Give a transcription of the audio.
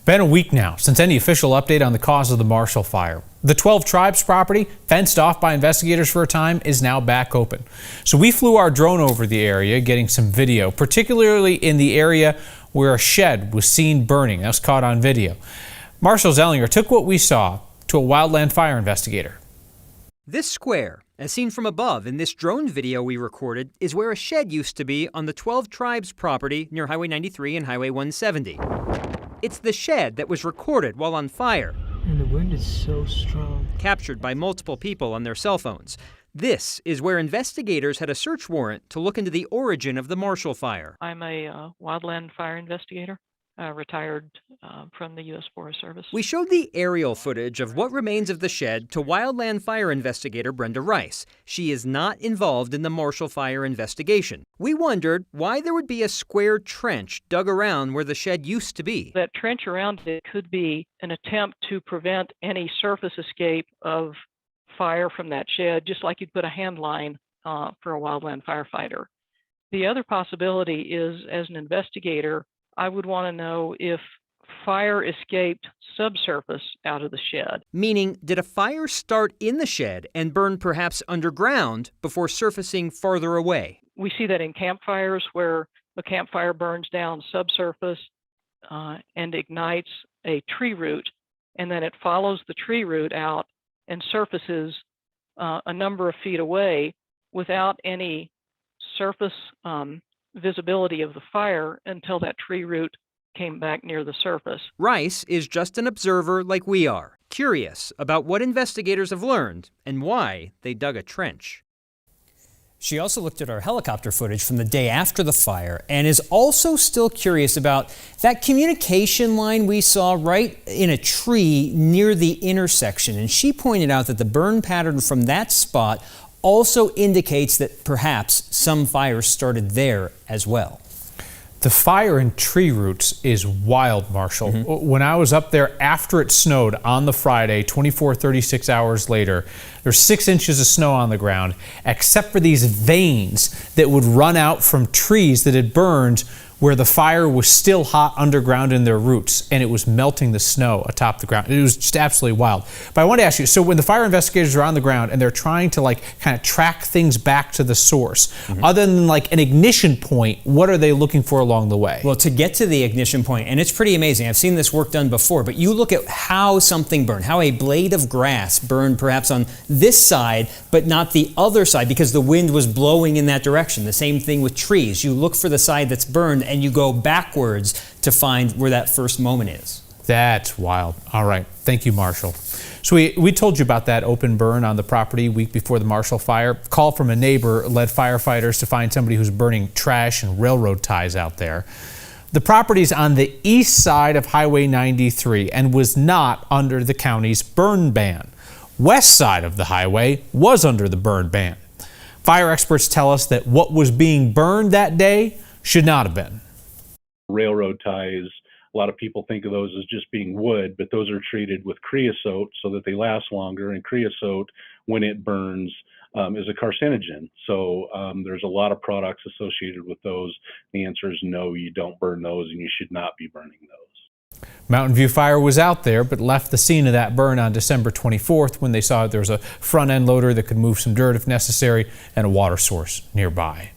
Been a week now since any official update on the cause of the Marshall Fire. The 12 Tribes property, fenced off by investigators for a time, is now back open. So we flew our drone over the area, getting some video, particularly in the area where a shed was seen burning. That was caught on video. Marshall Zellinger took what we saw to a Wildland fire investigator. This square, as seen from above in this drone video we recorded, is where a shed used to be on the 12 Tribes property near Highway 93 and Highway 170. It's the shed that was recorded while on fire. And the wind is so strong. Captured by multiple people on their cell phones. This is where investigators had a search warrant to look into the origin of the Marshall Fire. I'm a wildland fire investigator, retired from the U.S. Forest Service. We showed the aerial footage of what remains of the shed to wildland fire investigator Brenda Rice. She is not involved in the Marshall Fire investigation. We wondered why there would be a square trench dug around where the shed used to be. That trench around it could be an attempt to prevent any surface escape of fire from that shed, just like you'd put a hand line for a wildland firefighter. The other possibility is, as an investigator, I would want to know if fire escaped subsurface out of the shed. Meaning, did a fire start in the shed and burn perhaps underground before surfacing farther away? We see that in campfires where a campfire burns down subsurface and ignites a tree root, and then it follows the tree root out and surfaces a number of feet away without any surface visibility of the fire until that tree root came back near the surface. Rice is just an observer like we are, curious about what investigators have learned and why they dug a trench. She also looked at our helicopter footage from the day after the fire and is also still curious about that communication line we saw right in a tree near the intersection. And she pointed out that the burn pattern from that spot also indicates that perhaps some fires started there as well. The fire in tree roots is wild, Marshall. When I was up there after it snowed on the Friday, 36 hours later, there's 6 inches of snow on the ground, except for these veins that would run out from trees that had burned where the fire was still hot underground in their roots, and it was melting the snow atop the ground. It was just absolutely wild. But I wanted to ask you, so when the fire investigators are on the ground and they're trying to kind of track things back to the source, other than an ignition point, what are they looking for along the way? Well, to get to the ignition point, and it's pretty amazing. I've seen this work done before, but you look at how something burned, how a blade of grass burned perhaps on this side, but not the other side because the wind was blowing in that direction. The same thing with trees. You look for the side that's burned and you go backwards to find where that first moment is. That's wild. All right. Thank you, Marshall. So we told you about that open burn on the property week before the Marshall Fire. Call from a neighbor led firefighters to find somebody who's burning trash and railroad ties out there. The property's on the east side of Highway 93 and was not under the county's burn ban. West side of the highway was under the burn ban. Fire experts tell us that what was being burned that day should not have been. Railroad ties, a lot of people think of those as just being wood, but those are treated with creosote so that they last longer, and creosote, when it burns, is a carcinogen. So there's a lot of products associated with those. The answer is no, you don't burn those, and you should not be burning those. Mountain View Fire was out there, but left the scene of that burn on December 24th when they saw there was a front end loader that could move some dirt if necessary and a water source nearby.